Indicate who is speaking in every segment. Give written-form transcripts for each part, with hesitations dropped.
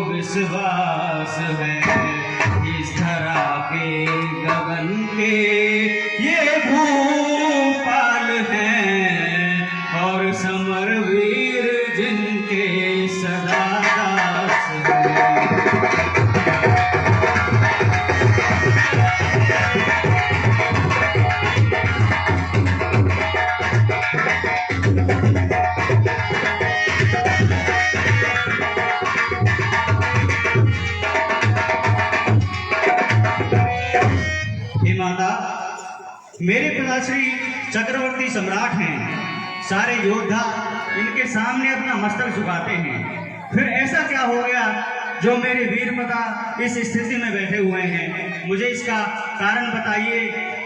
Speaker 1: विश्वास है, इस धरा के गगन के ये भूपाल हैं, और समरवीर जिनके सदा दास हैं। हे माता, मेरे पिताश्री चक्रवर्ती सम्राट हैं। सारे योद्धा इनके सामने अपना मस्तक झुकाते हैं। फिर ऐसा क्या हो गया जो मेरे वीर माता इस स्थिति में बैठे हुए हैं? मुझे इसका कारण बताइए।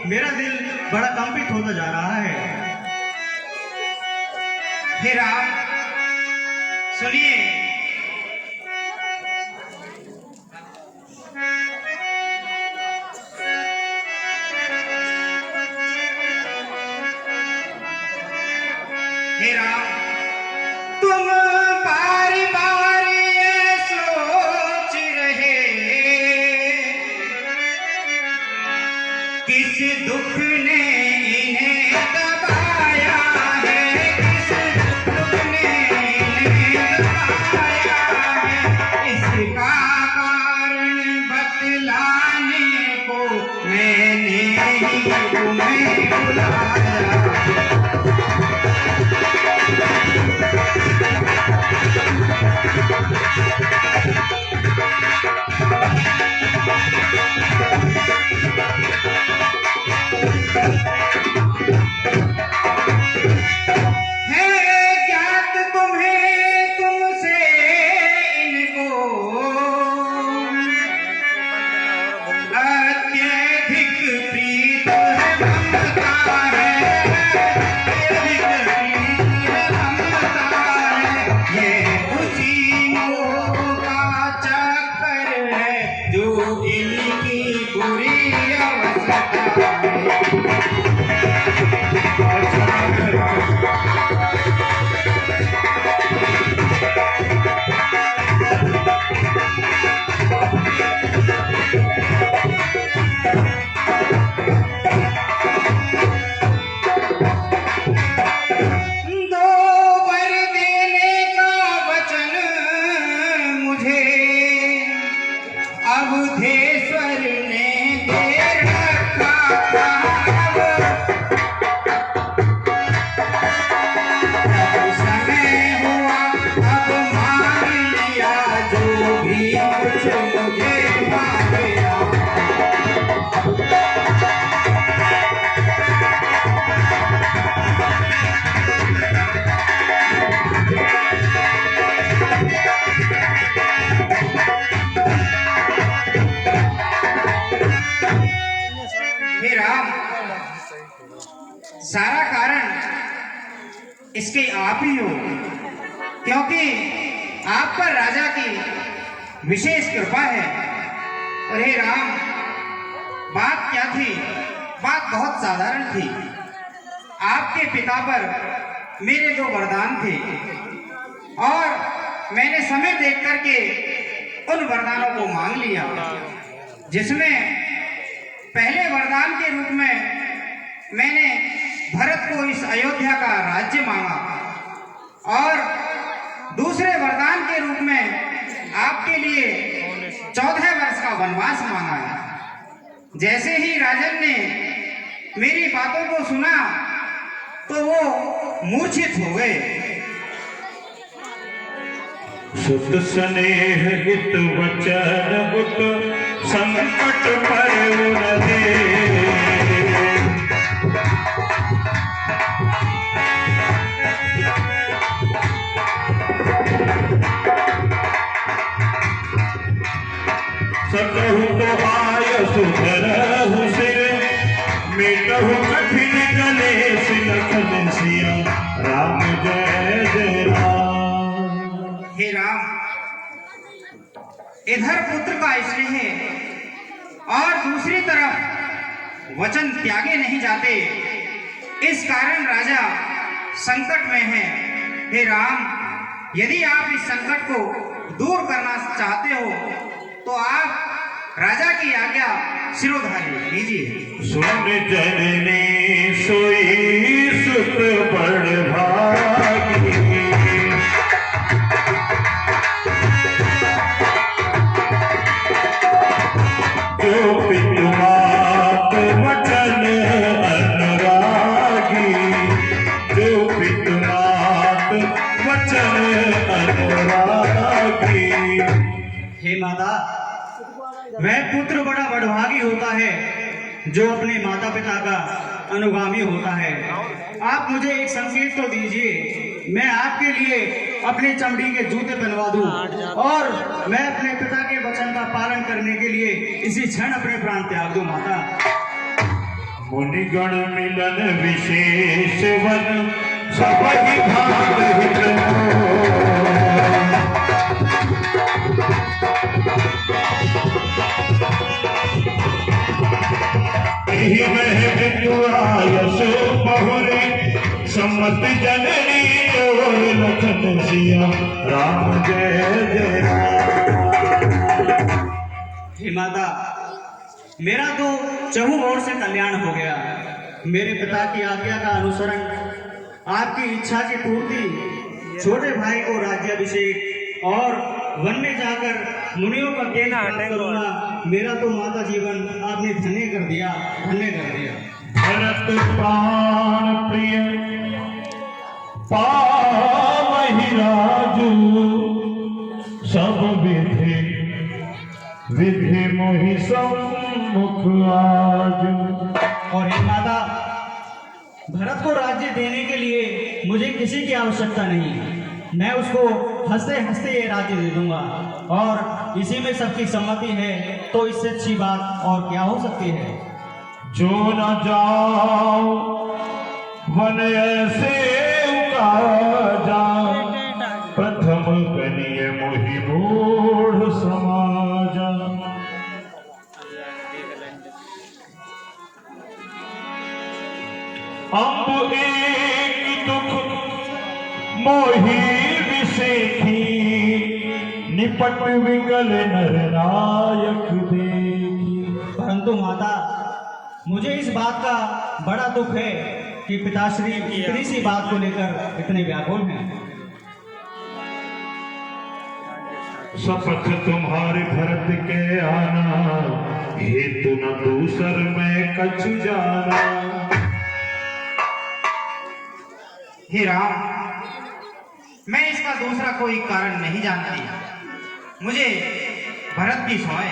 Speaker 1: मेरा दिल बड़ा कंपित होता जा रहा है।
Speaker 2: हे राम, सुनिए। हे राम, तुम बारी बारी ये सोच रहे, किस दुख ने इन्हें दबाया है, किस दुख ने इन्हें दबाया है। इसका कारण बतलाने को मैंने ही तुम्हें बुलाया। सारा कारण इसके आप ही हो, क्योंकि आप पर राजा की विशेष कृपा है। और हे राम, बात क्या थी? बात बहुत साधारण थी। आपके पिता पर मेरे 2 वरदान थे और मैंने समय देख करके उन वरदानों को मांग लिया, जिसमें पहले वरदान के रूप में मैंने भरत को इस अयोध्या का राज्य मांगा और दूसरे वरदान के रूप में आपके लिए 14 वर्ष का वनवास मांगा है। जैसे ही राजन ने मेरी बातों को सुना तो वो मूर्छित हो गए।
Speaker 3: सुत स्नेह हित वचन गुट संकट पर दे, सकहु तो आय सुधरहु सिर, मिटहु कठिन कलेश लखन सिया, राम जय जय राम।
Speaker 2: हे राम, इधर पुत्र का स्नेह और दूसरी तरफ वचन त्यागे नहीं जाते, इस कारण राजा संकट में है। हे राम, यदि आप इस संकट को दूर करना चाहते हो तो आप राजा की आज्ञा शिरोधार्य कीजिए।
Speaker 3: सुन जननी सोई सुत बड़ भागी, जो पितुमात वचन अनुरागी, जो पितुमात वचन अनुरागी।
Speaker 1: हे माता, वह पुत्र बड़ा बड़भागी होता है जो अपने माता पिता का अनुगामी होता है। आप मुझे एक संकेत तो दीजिए, मैं आपके लिए अपनी चमड़ी के जूते पहनवा दूं और मैं अपने पिता के वचन का पालन करने के लिए इसी क्षण अपने प्राण त्याग दूं। माता,
Speaker 3: मुनिगण मिलन विशेष वन, सबहि भाग हित एहि वह विद्युआयस बहुरे, सम्मत जननी और लखन सिया राम जय जय राम।
Speaker 1: हे माता, मेरा तो चहु ओर से कल्याण हो गया। मेरे पिता की आज्ञा का अनुसरण, आपकी इच्छा की पूर्ति, छोटे भाई को राज्याभिषेक और वन में जाकर मुनियों का ज्ञान प्राप्त करूंगा। मेरा तो माता जीवन आपने धन्य कर दिया, धन्य कर दिया।
Speaker 3: भरत प्राण प्रिय पावहि राजू, सब विधि विधि मोहि सम्मुख आजू।
Speaker 1: और हे माता, भरत को राज्य देने के लिए मुझे किसी की आवश्यकता नहीं। मैं उसको हंसते हंसते ये राज्य दे दूंगा और इसी में सबकी सम्मति है, तो इससे अच्छी बात और क्या हो सकती है।
Speaker 3: जो न जाओ वन ऐसे उकाजा, प्रथम कनिय मोहि मूढ़ समाजा। अम्ब एक दुख मोहि विसेखी, निपट विकल नर नायक देखी।
Speaker 1: परंतु माता, मुझे इस बात का बड़ा दुख है कि पिताश्री इतनी सी बात को लेकर इतने व्याकुल हैं।
Speaker 3: शपथ तुम्हारे भरत के आना, हेतु न दूसर मैं कछु जाना।
Speaker 2: हे राम, मैं इसका दूसरा कोई कारण नहीं जानती। मुझे भरत भी सोए।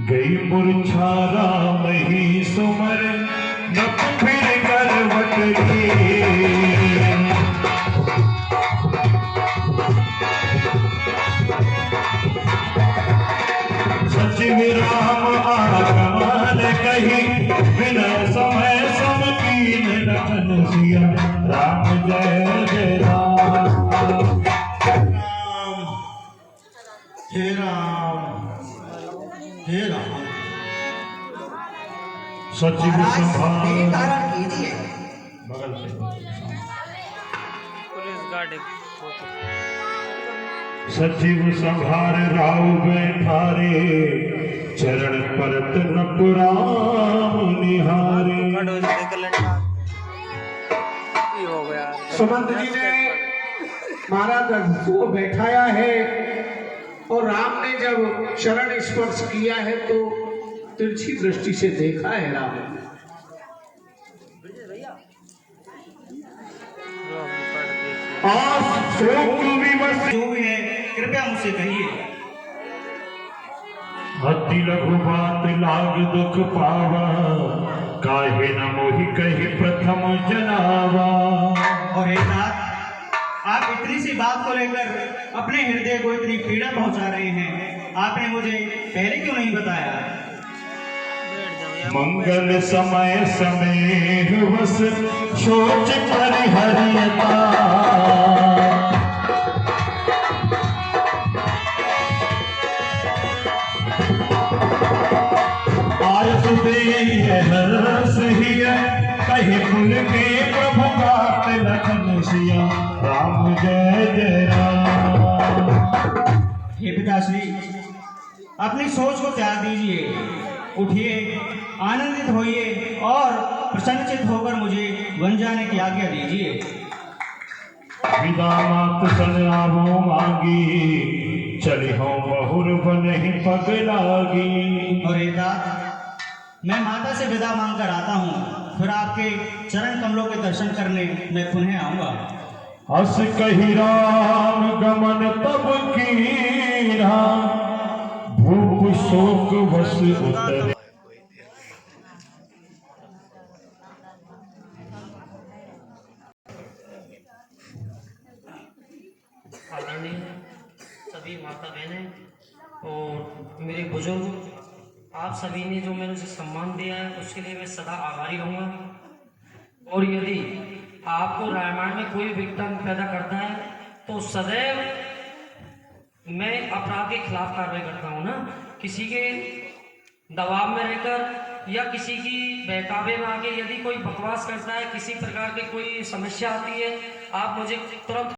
Speaker 3: गई मूर्छा राम ही सुमर, नभ फिर करवट ली। सचिव राम आगमन कही, बिन समय सम कीन लखन सिया राम जय जय राम।
Speaker 1: हे राम, हे राम।
Speaker 3: सचिव संभाल
Speaker 2: कारण कीजिए।
Speaker 3: बगल से
Speaker 4: पुलिस गार्ड
Speaker 3: सचिव संभार राव बैठारे, चरण परत नपुराम निहारे।
Speaker 4: हो गया।
Speaker 5: सुमंत जी ने महाराज को बैठाया है और राम ने जब चरण स्पर्श किया है तो तिरछी दृष्टि से देखा है राम।
Speaker 3: आस शोक विवश
Speaker 1: जो भी है कृपया मुझसे कहिए।
Speaker 3: अति लघु बात लाग दुख पावा, काहे न मोहि कही प्रथम जनावा।
Speaker 1: और एक नाथ, आप इतनी सी बात को लेकर अपने हृदय को इतनी पीड़ा पहुंचा रहे हैं, आपने मुझे पहले क्यों नहीं बताया?
Speaker 3: मंगल समय समेह वस, सोच परिहरियता। आयस दे हरस हिय, कहि पुल के सिया राम जय जय राम।
Speaker 1: हे पिताश्री, अपनी सोच को त्याग दीजिए, उठिए, आनंदित होइए और प्रसन्नचित होकर मुझे वन जाने की आज्ञा दीजिए।
Speaker 3: विदा मात सन आवो मांगी, चली हो बहुर बनहि पग लागी।
Speaker 1: और एता मैं माता से विदा मांग कर आता हूँ, फिर आपके चरण कमलों के दर्शन करने मैं पुनः आऊंगा।
Speaker 3: अस कही राम गमन तब कीना, भूप शोक वस उतरे।
Speaker 6: आदरणीय सभी माता बहनें और मेरे बुजुर्ग, आप सभी ने जो मेरे से सम्मान दिया है उसके लिए मैं सदा आभारी रहूँगा। और यदि आपको रामायण में कोई विघटन पैदा करता है तो सदैव मैं अपराध के खिलाफ कार्रवाई करता हूँ ना, किसी के दबाव में रहकर या किसी की बहकावे में आके यदि कोई बकवास करता है, किसी प्रकार की कोई समस्या आती है, आप मुझे तुरंत